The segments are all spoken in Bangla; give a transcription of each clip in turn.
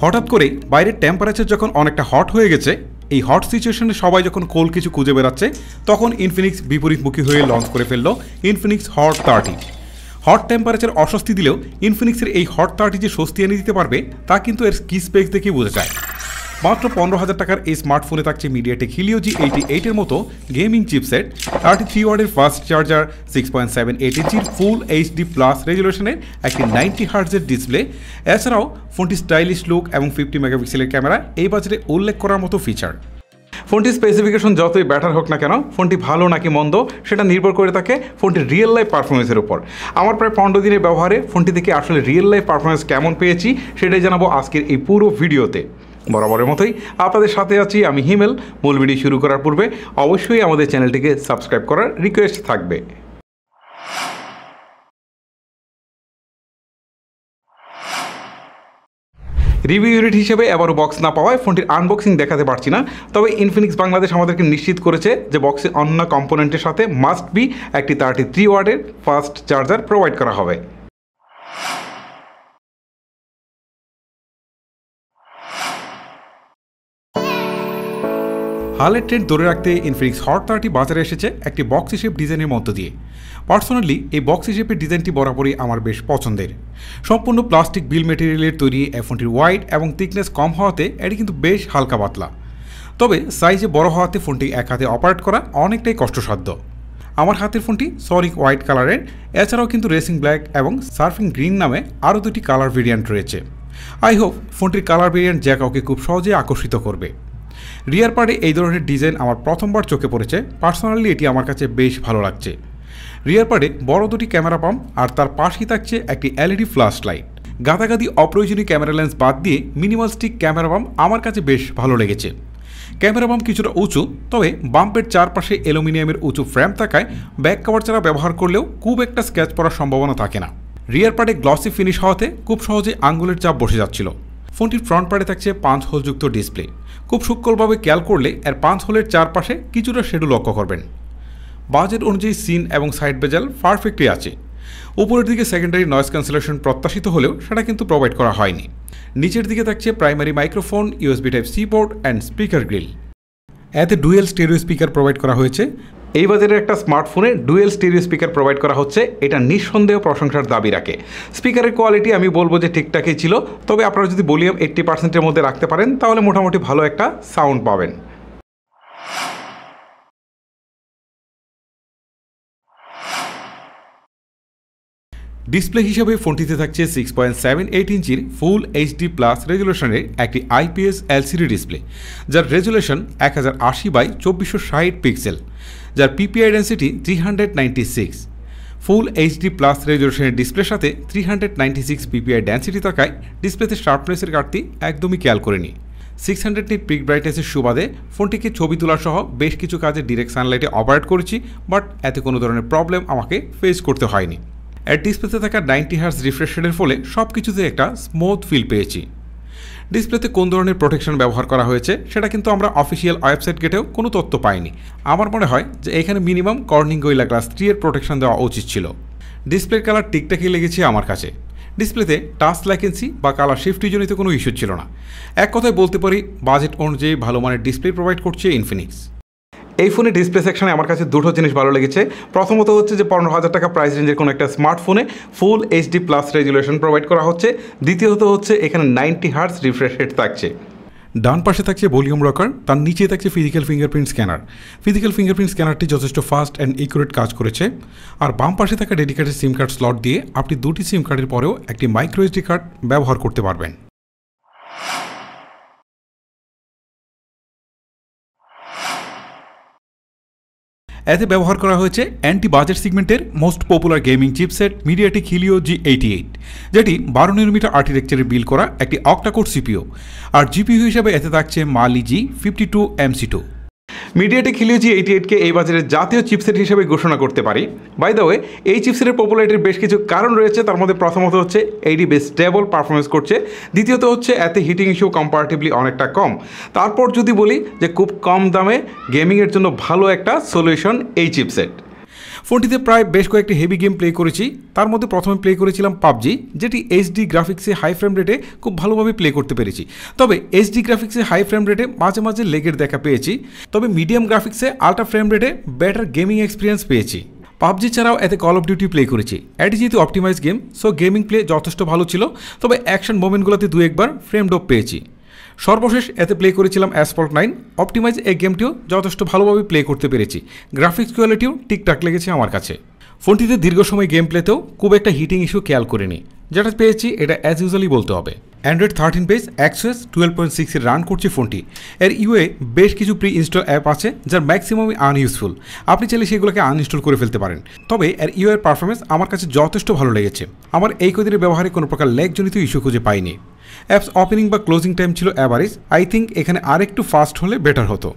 হঠাৎ করে বাইরের টেম্পারেচার যখন অনেকটা হট হয়ে গেছে, এই হট সিচুয়েশনে সবাই যখন কোল কিছু খুঁজে বেড়াচ্ছে, তখন ইনফিনিক্স বিপরীতমুখী হয়ে লঞ্চ করে ফেলল ইনফিনিক্স হট 30। হট টেম্পারেচার অস্বস্তি দিলেও ইনফিনিক্সের এই হট 30 যে স্বস্তি এনে দিতে পারবে তা কিন্তু এর কি স্পেক্স দেখেই বোঝা যায়। মাত্র 15,000 টাকার এই স্মার্টফোনে থাকছে মিডিয়াটেক হিলিও G88 এর মতো গেমিং চিপসেট, 33 ওয়াটের ফাস্ট চার্জার, 6.78 ইঞ্চির ফুল HD প্লাস রেজুলেশনের একটি 90 হার্টজের ডিসপ্লে। এছাড়াও ফোনটি স্টাইলিশ লুক এবং 50 মেগাপিক্সেলের ক্যামেরা এই বাজারে উল্লেখ করার মতো ফিচার। ফোনটির স্পেসিফিকেশন যতই ব্যাটার হোক না কেন, ফোনটি ভালো নাকি মন্দ সেটা নির্ভর করে থাকে ফোনটির রিয়েল লাইফ পারফরমেন্সের উপর। আমার প্রায় 15 দিনের ব্যবহারে ফোনটি থেকে আসলে রিয়েল লাইফ পারফরমেন্স কেমন পেয়েছি সেটাই জানাবো আজকের এই পুরো ভিডিওতে। বরাবরের মতোই আপনাদের সাথে আছি আমি হিমেল। মূল ভিডিও শুরু করার পূর্বে অবশ্যই আমাদের চ্যানেলটিকে সাবস্ক্রাইব করার রিকোয়েস্ট থাকবে। রিভিউ ইউনিট হিসেবে এবারও বক্স না পাওয়ায় ফোনটির আনবক্সিং দেখাতে পারছি না, তবে ইনফিনিক্স বাংলাদেশ আমাদেরকে নিশ্চিত করেছে যে বক্সে অন্য কম্পোনেন্টের সাথে মাস্ট বি একটি 33 ওয়াটের ফাস্ট চার্জার প্রোভাইড করা হবে। হালের ট্রেন্ড ধরে রাখতে ইনফিনিক্স হট 30 বাজারে এসেছে একটি বক্স শেপ ডিজাইনের মধ্য দিয়ে। পার্সোনালি এই বক্স শেপের ডিজাইনটি বরাবরই আমার বেশ পছন্দের। সম্পূর্ণ প্লাস্টিক বিল মেটেরিয়ালের তৈরি ফোনটির ওয়াইড এবং থিকনেস কম হওয়াতে এটি কিন্তু বেশ হালকা পাতলা, তবে সাইজে বড় হওয়াতে ফোনটি এক হাতে অপারেট করা অনেকটাই কষ্টসাধ্য। আমার হাতের ফোনটি সলিড হোয়াইট কালারের, এছাড়াও কিন্তু রেসিং ব্ল্যাক এবং সার্ফিং গ্রিন নামে আরও দুটি কালার ভেরিয়েন্ট রয়েছে। আই হোপ ফোনটির কালার ভেরিয়েন্ট যা কাউকে খুব সহজেই আকর্ষিত করবে। রিয়ার পার্টে এই ধরনের ডিজাইন আমার প্রথমবার চোখে পড়েছে। পার্সোনালি এটি আমার কাছে বেশ ভালো লাগছে। রিয়ার পার্টে বড় দুটি ক্যামেরা পাম্প আর তার পাশেই থাকছে একটি এলইডি ফ্ল্যাশ লাইট। গাদাগাদি অপ্রয়োজনীয় ক্যামেরা লেন্স বাদ দিয়ে মিনিমালিস্টিক ক্যামেরা পাম্প আমার কাছে বেশ ভালো লেগেছে। ক্যামেরা বাম্প কিছুটা উঁচু, তবে বাম্পের চারপাশে অ্যালুমিনিয়ামের উঁচু ফ্রেম থাকায় ব্যাক কভার ছাড়া ব্যবহার করলেও খুব একটা স্ক্র্যাচ পড়ার সম্ভাবনা থাকে না। রিয়ার পার্টে গ্লসি ফিনিশ হওয়াতে খুব সহজে আঙ্গুলের চাপ বসে যাচ্ছিল। ফোনটির ফ্রন্ট পার্টে থাকছে 5 হোলযুক্ত ডিসপ্লে। খুব সূক্ষ্মভাবে খেয়াল করলে এর 5 হোলের চারপাশে কিছুটা শেডো লক্ষ্য করবেন। বাজেট অনুযায়ী সিন এবং সাইড বেজেল পারফেক্টলি আছে। উপরের দিকে সেকেন্ডারি নয়েজ ক্যান্সেলেশন প্রত্যাশিত হলেও সেটা কিন্তু প্রোভাইড করা হয়নি। নিচের দিকে থাকছে primary microphone, USB type C port and speaker grill. এতে ডুয়েল স্টেরিও স্পিকার প্রোভাইড করা হয়েছে। এই বাজারের একটা স্মার্টফোনে ডুয়েল স্টেরিও স্পিকার প্রোভাইড করা হচ্ছে, এটা নিঃসন্দেহ প্রশংসার দাবি রাখে। স্পিকারের কোয়ালিটি আমি বলবো যে ঠিকঠাকই ছিল, তবে আপনারা যদি ভলিউম 80%-এর মধ্যে রাখতে পারেন তাহলে মোটামুটি ভালো একটা সাউন্ড পাবেন। ডিসপ্লে হিসাবে ফোনটিতে থাকছে 6.78 ইঞ্চির ফুল HD প্লাস রেজুলেশনের একটি IPS LCD ডিসপ্লে, যার রেজুলেশন 1080x2460 পিক্সেল, যার PPI ডেন্সিটি 396। ফুল HD প্লাস রেজুলেশনের ডিসপ্লের সাথে 396 PPI ডেন্সিটি থাকায় ডিসপ্লেতে শার্পনেসের ঘাটতি একদমই খেয়াল করেনি। 600 নিট পিক ব্রাইটনেসের সুবাদে ফোনটিকে ছবি তোলা সহ বেশ কিছু কাজে ডিরেক্ট সানলাইটে অপারেট করেছি, বাট এতে কোনো ধরনের প্রবলেম আমাকে ফেস করতে হয়নি। এর ডিসপ্লেতে থাকা 90 হার্টজ রিফ্রেশ রেটের ফলে সব কিছুতে একটা স্মুথ ফিল পেয়েছি। ডিসপ্লেতে কোন ধরনের প্রোটেকশন ব্যবহার করা হয়েছে সেটা কিন্তু আমরা অফিসিয়াল ওয়েবসাইট গেটেও কোনো তথ্য পাইনি। আমার মনে হয় যে এখানে মিনিমাম কর্নিং গোরিলা গ্লাস 3 এর প্রোটেকশন দেওয়া উচিত ছিল। ডিসপ্লের কালার ঠিকঠাকই লেগেছে আমার কাছে। ডিসপ্লেতে টাচ ল্যাকেন্সি বা কালার শিফটিজনিত কোনো ইস্যু ছিল না। এক কথায় বলতে পারি বাজেট অনুযায়ী ভালো মানের ডিসপ্লে প্রোভাইড করছে ইনফিনিক্স। এই ফোনে ডিসপ্লে সেকশনে আমার কাছে দুটো জিনিস ভালো লেগেছে। প্রথমত হচ্ছে যে 15,000 টাকা প্রাইস রেঞ্জের কোনো একটা স্মার্টফোনে ফুল HD প্লাস রেজুলেশন প্রোভাইড করা হচ্ছে। দ্বিতীয়ত হচ্ছে এখানে 90 হার্টজ রিফ্রেশ রেট থাকছে। ডান পাশে থাকছে ভলিউম রকার, তার নিচে থাকছে physical fingerprint scanner. Physical fingerprint স্ক্যানারটি যথেষ্ট ফাস্ট অ্যান্ড একুরেট কাজ করেছে। আর বাম পাশে থাকা ডেডিকেটেড সিম কার্ড স্লট দিয়ে আপনি দুটি সিম কার্ডের পরেও একটি মাইক্রো SD কার্ড ব্যবহার করতে পারবেন। এতে ব্যবহার করা হয়েছে অ্যান্টি বাজেট সেগমেন্টের most popular gaming chipset MediaTek Helio G88, যেটি 12 nm আর্কিটেকচারে বিল্ড করা একটি অক্টাকোর CPU। আর GPU হিসেবে এতে থাকছে Mali G52 MC2। MediaTek Helio G88কে এই বাজারে জাতীয় চিপসেট হিসেবে ঘোষণা করতে পারি। বাই দ্য ওয়ে, এই চিপসেটের পপুলারিটির বেশ কিছু কারণ রয়েছে। তার মধ্যে প্রথমত হচ্ছে এটি বেশ স্টেবল পারফরমেন্স করছে। দ্বিতীয়ত হচ্ছে এতে হিটিং ইস্যু কম্পারেটিভলি অনেকটা কম। তারপর যদি বলি যে খুব কম দামে গেমিংয়ের জন্য ভালো একটা সলিউশন এই চিপসেট। ফোনটিতে প্রায় বেশ কয়েকটি হেভি গেম প্লে করেছি। তার মধ্যে প্রথমে প্লে করেছিলাম পাবজি, যেটি এইচডি গ্রাফিক্সে হাই ফ্রেম রেটে খুব ভালোভাবে প্লে করতে পেরেছি। তবে এইচডি গ্রাফিক্সে হাই ফ্রেম রেটে মাঝে মাঝে লেগের দেখা পেয়েছি, তবে মিডিয়াম গ্রাফিক্সে আল্ট্রা ফ্রেম রেটে বেটার গেমিং এক্সপিরিয়েন্স পেয়েছি। পাবজি ছাড়াও এতে কল অফ ডিউটি প্লে করেছি। এটি যেহেতু optimize game, so gaming play যথেষ্ট ভালো ছিল, তবে অ্যাকশন মোমেন্টগুলোতে দু একবার ফ্রেম ড্রপ পেয়েছি। সর্বশেষ এতে প্লে করেছিলাম অ্যাসফল্ট 9 অপটিমাইজ। এই গেমটিও যথেষ্ট ভালোভাবে প্লে করতে পেরেছি, গ্রাফিক্স কোয়ালিটিও ঠিকঠাক লেগেছে আমার কাছে। ফোনটিতে দীর্ঘ সময় গেম প্লেতেও খুব একটা হিটিং ইস্যু খেয়াল করিনি, যেটা পেয়েছি এটা অ্যাজ ইউজুয়ালি বলতে হবে। অ্যান্ড্রয়েড 13 বেস এক্সওএস 12.6 রান করছে ফোনটি। এর ইউএ বেশ কিছু প্রি ইনস্টল অ্যাপ আছে যার ম্যাক্সিমামই আনইউজফুল, আপনি চাইলে সেগুলোকে আনইনস্টল করে ফেলতে পারেন। তবে এর ইউএর পারফরমেন্স আমার কাছে যথেষ্ট ভালো লেগেছে। আমার এই কদিনের ব্যবহারে কোনো প্রকার ল্যাগজনিত ইস্যু খুঁজে পাইনি। অ্যাপস ওপেনিং বা ক্লোজিং টাইম ছিল অ্যাভারেজ, আই থিঙ্ক এখানে আরেকটু ফাস্ট হলে বেটার হতো।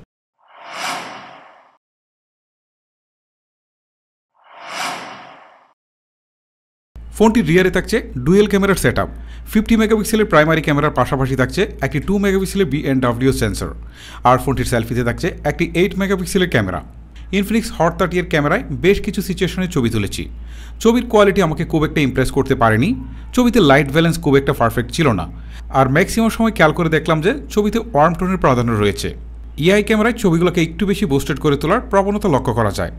ফোনটির রিয়ারে থাকছে ডুয়েল ক্যামেরার সেট আপ। 50 মেগাপিক্সেলের প্রাইমারি ক্যামেরার পাশাপাশি থাকছে একটি 2 মেগাপিক্সেলের BNW সেন্সর, আর ফোনটির সেলফিতে থাকছে একটি 8 মেগাপিক্সেলের ক্যামেরা। ইনফিনিক্স হট 30 এর ক্যামেরায় বেশ কিছু সিচুয়েশনে ছবি তুলেছি। ছবির কোয়ালিটি আমাকে খুব একটা ইমপ্রেস করতে পারেনি। ছবিতে লাইট ব্যালেন্স খুব একটা পারফেক্ট ছিল না, আর ম্যাক্সিমাম সময় খেয়াল করে দেখলাম যে ছবিতে ওয়ার্ম টোনের প্রাধান্য রয়েছে। ইআই ক্যামেরায় ছবিগুলোকে একটু বেশি বুস্টেড করে তোলার প্রবণতা লক্ষ্য করা যায়,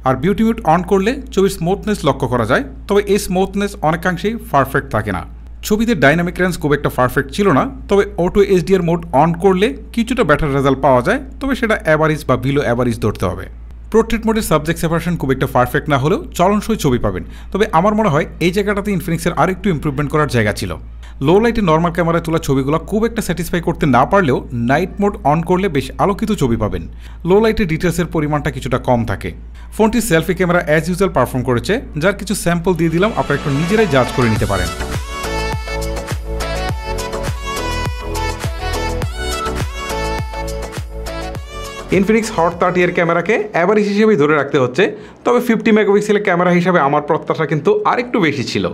আর বিউটি মিউট অন করলে ছবির স্মুথনেস লক্ষ্য করা যায়, তবে এই স্মুথনেস অনেকাংশেই পারফেক্ট থাকে না। ছবিতে ডাইনামিক রেঞ্জ খুব একটা পারফেক্ট ছিল না, তবে অটো এইচডিআর মোড অন করলে কিছুটা বেটার রেজাল্ট পাওয়া যায়, তবে সেটা অ্যাভারেজ বা বিলো অ্যাভারেজ ধরতে হবে। পোর্ট্রেট মোডের সাবজেক্ট সেপারেশন খুব একটা পারফেক্ট না হলেও চলনসই ছবি পাবেন, তবে আমার মনে হয় এই জায়গাটাতে ইনফিনিক্সের আর একটু ইমপ্রুভমেন্ট করার জায়গা ছিল। লো লাইটে নর্মাল ক্যামেরায় তোলা ছবিগুলো খুব একটা স্যাটিসফাই করতে না পারলেও নাইট মোড অন করলে বেশ আলোকিত ছবি পাবেন। লো লাইটে ডিটেলসের পরিমাণটা কিছুটা কম থাকে। ফোনটির selfie camera as usual perform করেছে, যার কিছু স্যাম্পল দিয়ে দিলাম, আপনারা একটু নিজেরাই জাজ করে নিতে পারেন। ইনফিনিক্স হট 30 এর ক্যামেরাকে অ্যাভারেজ হিসেবেই ধরে রাখতে হচ্ছে, তবে 50 মেগাপিক্সেলের ক্যামেরা হিসাবে আমার প্রত্যাশা কিন্তু আরেকটু বেশি ছিল।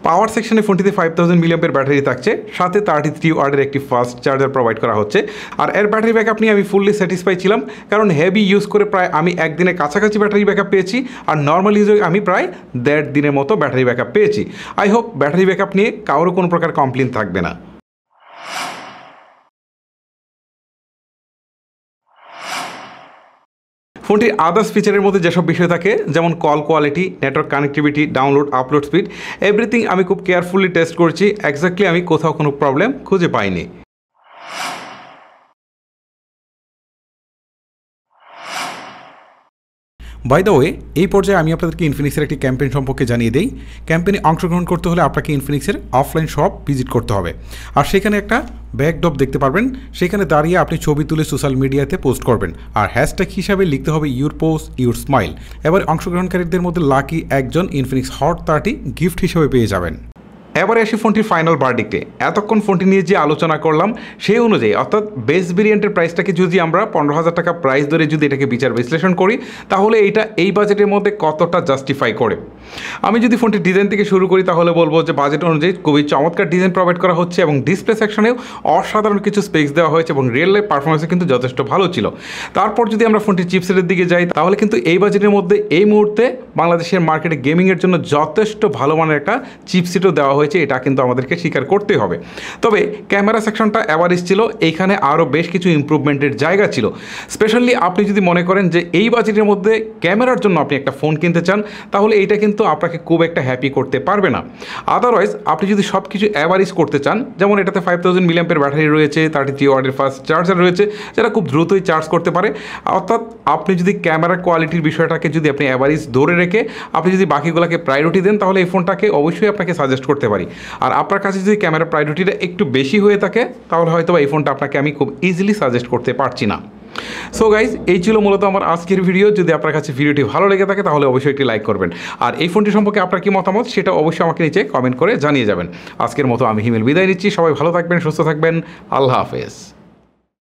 পাওয়ার সেকশনে ফোনটিতে 5000 মিলিঅ্যাম্পের ব্যাটারি থাকছে, সাথে 33 ওয়াটের একটি ফাস্ট চার্জার প্রোভাইড করা হচ্ছে। আর এর ব্যাটারি ব্যাকআপ নিয়ে আমি ফুললি স্যাটিসফাই ছিলাম, কারণ হেভি ইউজ করে প্রায় আমি একদিনের কাছাকাছি ব্যাটারি ব্যাকআপ পেয়েছি, আর নর্মাল ইউজে আমি প্রায় 1.5 দিনের মতো ব্যাটারি ব্যাকআপ পেয়েছি। আই হোপ ব্যাটারি ব্যাকআপ নিয়ে কারোর কোনো প্রকার কমপ্লেন থাকবে না। ফোনটির আদার্স ফিচারের মধ্যে যেসব বিষয় থাকে, যেমন call quality, network connectivity, download upload speed, everything আমি খুব কেয়ারফুলি টেস্ট করছি। এক্স্যাক্টলি আমি কোথাও কোনো প্রবলেম খুঁজে পাইনি। বাই দ্য ওয়ে, এই পর্যায়ে আমি আপনাদেরকে ইনফিনিক্সের একটি ক্যাম্পেইন সম্পর্কে জানিয়ে দিই। ক্যাম্পেইনে অংশগ্রহণ করতে হলে আপনাকে ইনফিনিক্সের অফলাইন শপ ভিজিট করতে হবে, আর সেখানে একটা ব্যাকড্রপ দেখতে পারবেন। সেখানে দাঁড়িয়ে আপনি ছবি তুলে সোশ্যাল মিডিয়াতে পোস্ট করবেন, আর হ্যাশট্যাগ হিসাবে লিখতে হবে ইউর পোস্ট ইউর স্মাইল। এবার অংশগ্রহণকারীদের মধ্যে লাকি একজন ইনফিনিক্স হট 30 গিফট হিসেবে পেয়ে যাবেন। এবারে আসি ফোনটির ফাইনাল ভার্ডিক্টে। এতক্ষণ ফোনটি নিয়ে যে আলোচনা করলাম সেই অনুযায়ী, অর্থাৎ বেস ভেরিয়েন্টের প্রাইসটাকে যদি আমরা 15,000 টাকা প্রাইস ধরে যদি এটাকে বিচার বিশ্লেষণ করি, তাহলে এটা এই বাজেটের মধ্যে কতটা জাস্টিফাই করে। আমি যদি ফোনটির ডিজাইন থেকে শুরু করি, তাহলে বলবো যে বাজেট অনুযায়ী খুবই চমৎকার ডিজাইন প্রোভাইড করা হচ্ছে, এবং ডিসপ্লে সেকশনেও অসাধারণ কিছু স্পেক্স দেওয়া হয়েছে, এবং রিয়েল লাইফ পারফরমেন্সে কিন্তু যথেষ্ট ভালো ছিল। তারপর যদি আমরা ফোনটির চিপসেটের দিকে যাই, তাহলে কিন্তু এই বাজেটের মধ্যে এই মুহূর্তে বাংলাদেশের মার্কেটে গেমিংয়ের জন্য যথেষ্ট ভালো মানের একটা চিপসেটও দেওয়া হয়েছে, এটা কিন্তু আমাদেরকে স্বীকার করতে হবে। তবে ক্যামেরা সেকশনটা অ্যাভারেজ ছিল, এইখানে আরও বেশ কিছু ইমপ্রুভমেন্টের জায়গা ছিল। স্পেশালি আপনি যদি মনে করেন যে এই বাজেটের মধ্যে ক্যামেরার জন্য আপনি একটা ফোন কিনতে চান, তাহলে এইটা কিন্তু আপনাকে খুব একটা হ্যাপি করতে পারবে না। আদারওয়াইজ আপনি যদি সব কিছু অ্যাভারেজ করতে চান, যেমন এটাতে 5000 মিলিঅ্যাম্পের ব্যাটারি রয়েছে, 33 ওয়াটের ফাস্ট চার্জার রয়েছে, যেটা খুব দ্রুতই চার্জ করতে পারে। অর্থাৎ আপনি যদি ক্যামেরা কোয়ালিটির বিষয়টাকে যদি আপনি অ্যাভারেজ ধরে রেখে আপনি যদি বাকিগুলোকে প্রায়োরিটি দেন, তাহলে এই ফোনটাকে অবশ্যই আপনাকে সাজেস্ট করতে পারি। আর আপনার কাছে যদি ক্যামেরা প্রায়োরিটিটা একটু বেশি হয়ে থাকে, তাহলে হয়তো এই ফোনটা আপনাকে আমি খুব ইজিলি সাজেস্ট করতে পারছি না। সো গাইজ, এই ছিল মূলত আমার আজকের ভিডিও। যদি আপনার কাছে ভিডিওটি ভালো লেগে থাকে, তাহলে অবশ্যই একটি লাইক করবেন, আর এই ফোনটি সম্পর্কে আপনার কি মতামত সেটা অবশ্যই আমাকে নিচে কমেন্ট করে জানিয়ে যাবেন। আজকের মতো আমি হিমেল বিদায় নিচ্ছি। সবাই ভালো থাকবেন, সুস্থ থাকবেন। আল্লাহ হাফেজ।